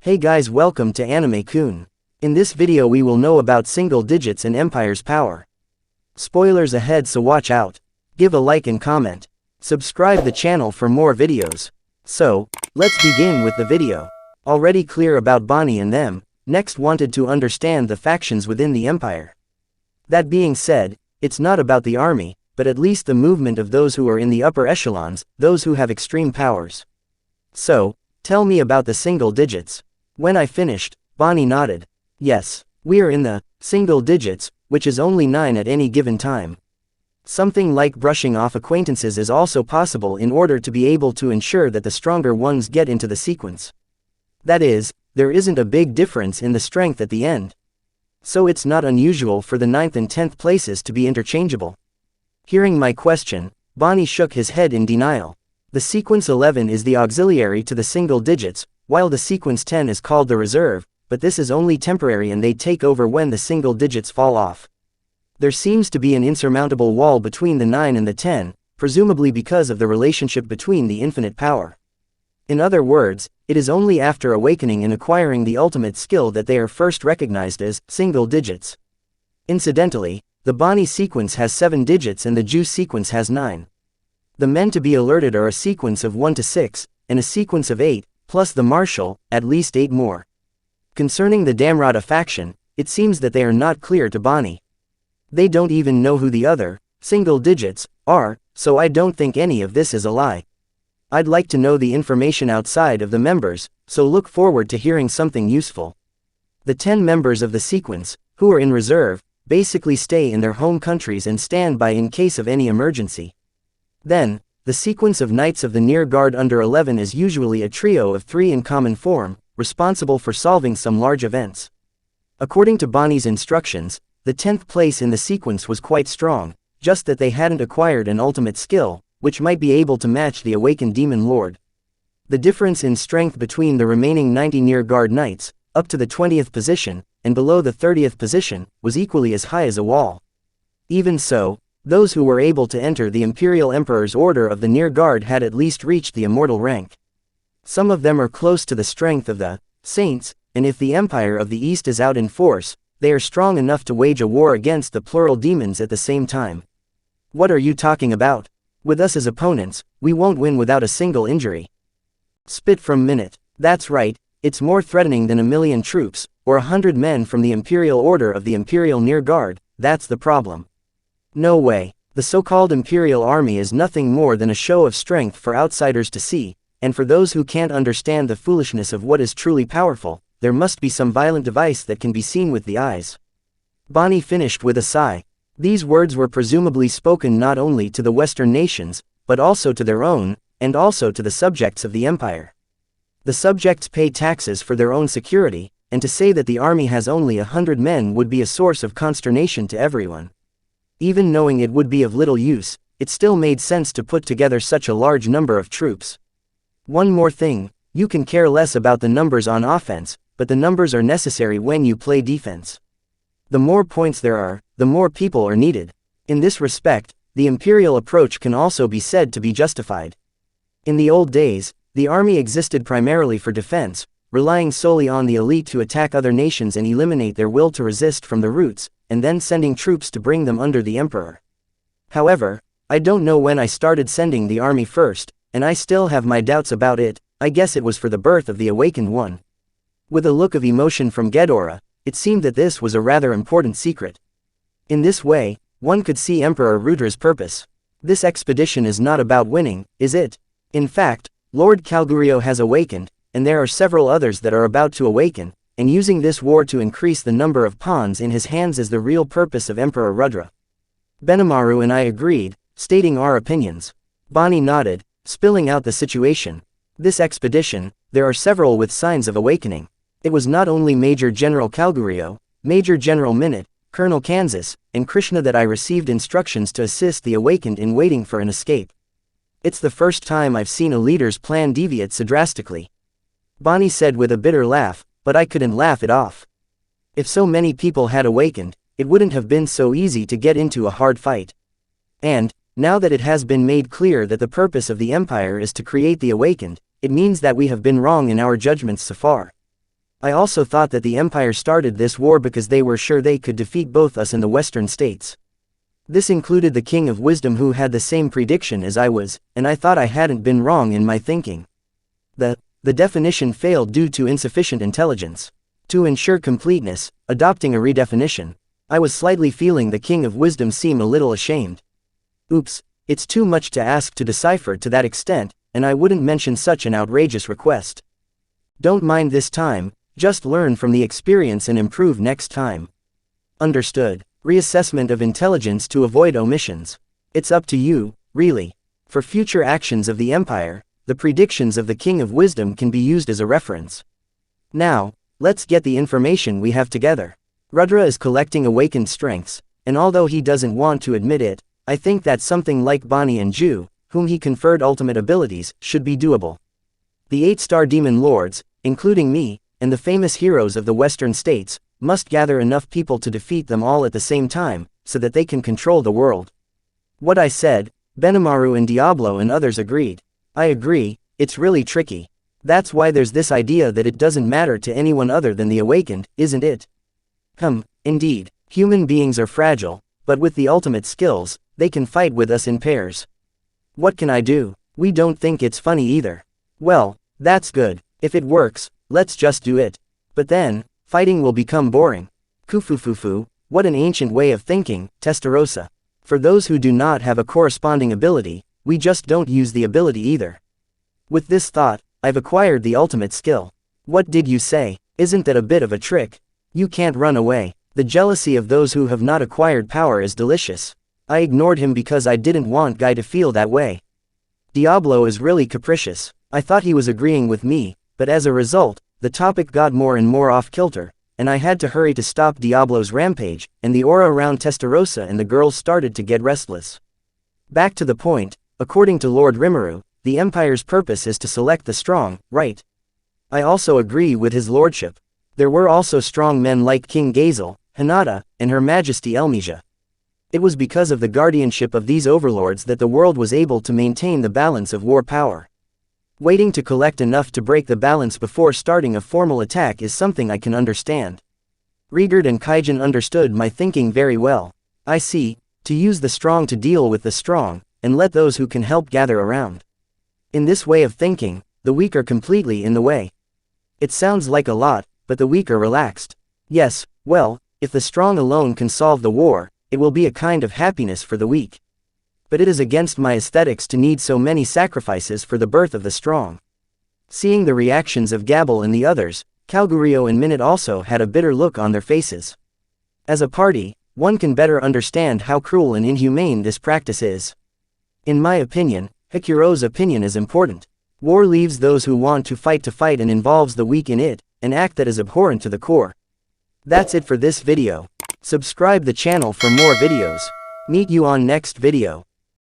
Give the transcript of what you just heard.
Hey guys, welcome to Anime Kun. In this video we will know about single digits and Empire's power. Spoilers ahead, so watch out. Give a like and comment. Subscribe the channel for more videos. So, let's begin with the video. Already clear about Bonnie and them, next wanted to understand the factions within the Empire. That being said, it's not about the army, but at least the movement of those who are in the upper echelons, those who have extreme powers. So, tell me about the single digits. When I finished, Bonnie nodded. Yes, we're in the single digits, which is only 9 at any given time. Something like brushing off acquaintances is also possible in order to be able to ensure that the stronger ones get into the sequence. That is, there isn't a big difference in the strength at the end. So it's not unusual for the 9th and 10th places to be interchangeable. Hearing my question, Bonnie shook his head in denial. The sequence 11 is the auxiliary to the single digits, while the sequence 10 is called the reserve, but this is only temporary and they take over when the single digits fall off. There seems to be an insurmountable wall between the 9 and the 10, presumably because of the relationship between the infinite power. In other words, it is only after awakening and acquiring the ultimate skill that they are first recognized as single digits. Incidentally, the Bonnie sequence has 7 digits and the Juice sequence has 9. The men to be alerted are a sequence of 1 to 6, and a sequence of 8, plus the Marshal, at least 8 more. Concerning the Damrata faction, it seems that they are not clear to Bonnie. They don't even know who the other, single digits, are, so I don't think any of this is a lie. I'd like to know the information outside of the members, so look forward to hearing something useful. The 10 members of the sequence, who are in reserve, basically stay in their home countries and stand by in case of any emergency. Then, the sequence of Knights of the Near Guard under 11 is usually a trio of 3 in common form, responsible for solving some large events. According to Bonnie's instructions, the 10th place in the sequence was quite strong, just that they hadn't acquired an ultimate skill, which might be able to match the awakened Demon Lord. The difference in strength between the remaining 90 Near Guard Knights, up to the 20th position, and below the 30th position, was equally as high as a wall. Even so, those who were able to enter the Imperial Emperor's Order of the Near Guard had at least reached the immortal rank. Some of them are close to the strength of the Saints, and if the Empire of the East is out in force, they are strong enough to wage a war against the plural demons at the same time. What are you talking about? With us as opponents, we won't win without a single injury. Spit from Minute. That's right, it's more threatening than 1,000,000 troops, or 100 men from the Imperial Order of the Imperial Near Guard. That's the problem. No way. The so-called Imperial Army is nothing more than a show of strength for outsiders to see, and for those who can't understand the foolishness of what is truly powerful, there must be some violent device that can be seen with the eyes. Bonnie finished with a sigh. These words were presumably spoken not only to the Western nations, but also to their own, and also to the subjects of the Empire. The subjects pay taxes for their own security, and to say that the army has only 100 men would be a source of consternation to everyone. Even knowing it would be of little use, it still made sense to put together such a large number of troops. One more thing, you can care less about the numbers on offense, but the numbers are necessary when you play defense. The more points there are, the more people are needed. In this respect, the imperial approach can also be said to be justified. In the old days, the army existed primarily for defense, relying solely on the elite to attack other nations and eliminate their will to resist from the roots, and then sending troops to bring them under the emperor. However, I don't know when I started sending the army first, and I still have my doubts about it. I guess it was for the birth of the awakened one. With a look of emotion from Ghidorah, it seemed that this was a rather important secret. In this way, one could see Emperor Rudra's purpose. This expedition is not about winning, is it? In fact, Lord Calgurio has awakened, and there are several others that are about to awaken, and using this war to increase the number of pawns in his hands is the real purpose of Emperor Rudra. Benimaru and I agreed, stating our opinions. Bonnie nodded, spilling out the situation. This expedition, there are several with signs of awakening. It was not only Major General Calgurio, Major General Minute, Colonel Kansas, and Krishna that I received instructions to assist the awakened in waiting for an escape. It's the first time I've seen a leader's plan deviate so drastically. Bonnie said with a bitter laugh, but I couldn't laugh it off. If so many people had awakened, it wouldn't have been so easy to get into a hard fight. And, now that it has been made clear that the purpose of the Empire is to create the awakened, it means that we have been wrong in our judgments so far. I also thought that the Empire started this war because they were sure they could defeat both us and the Western states. This included the King of Wisdom, who had the same prediction as I was, and I thought I hadn't been wrong in my thinking. The definition failed due to insufficient intelligence. To ensure completeness, adopting a redefinition, I was slightly feeling the King of Wisdom seem a little ashamed. Oops, it's too much to ask to decipher to that extent, and I wouldn't mention such an outrageous request. Don't mind this time, just learn from the experience and improve next time. Understood. Reassessment of intelligence to avoid omissions. It's up to you, really. For future actions of the Empire, the predictions of the King of Wisdom can be used as a reference. Now, let's get the information we have together. Rudra is collecting awakened strengths, and although he doesn't want to admit it, I think that something like Bani and Ju, whom he conferred ultimate abilities, should be doable. The 8-star demon lords, including me, and the famous heroes of the Western states, must gather enough people to defeat them all at the same time, so that they can control the world. What I said, Benimaru and Diablo and others agreed. I agree, it's really tricky. That's why there's this idea that it doesn't matter to anyone other than the awakened, isn't it? Indeed, human beings are fragile, but with the ultimate skills, they can fight with us in pairs. What can I do? We don't think it's funny either. Well, that's good. If it works, let's just do it. But then, fighting will become boring. Kufufufu, what an ancient way of thinking, Testarossa. For those who do not have a corresponding ability, we just don't use the ability either. With this thought, I've acquired the ultimate skill. What did you say? Isn't that a bit of a trick? You can't run away. The jealousy of those who have not acquired power is delicious. I ignored him because I didn't want Guy to feel that way. Diablo is really capricious. I thought he was agreeing with me, but as a result, the topic got more and more off-kilter, and I had to hurry to stop Diablo's rampage, and the aura around Testarossa and the girls started to get restless. Back to the point, according to Lord Rimuru, the Empire's purpose is to select the strong, right? I also agree with his lordship. There were also strong men like King Gazel, Hinata, and Her Majesty Elmesia. It was because of the guardianship of these overlords that the world was able to maintain the balance of war power. Waiting to collect enough to break the balance before starting a formal attack is something I can understand. Rigurd and Kaijin understood my thinking very well. I see, to use the strong to deal with the strong, and let those who can help gather around. In this way of thinking, the weak are completely in the way. It sounds like a lot, but the weak are relaxed. Yes, well, if the strong alone can solve the war, it will be a kind of happiness for the weak. But it is against my aesthetics to need so many sacrifices for the birth of the strong. Seeing the reactions of Gabble and the others, Calgurio and Minute also had a bitter look on their faces. As a party, one can better understand how cruel and inhumane this practice is. In my opinion, Hikuro's opinion is important. War leaves those who want to fight and involves the weak in it, an act that is abhorrent to the core. That's it for this video. Subscribe the channel for more videos. Meet you on next video.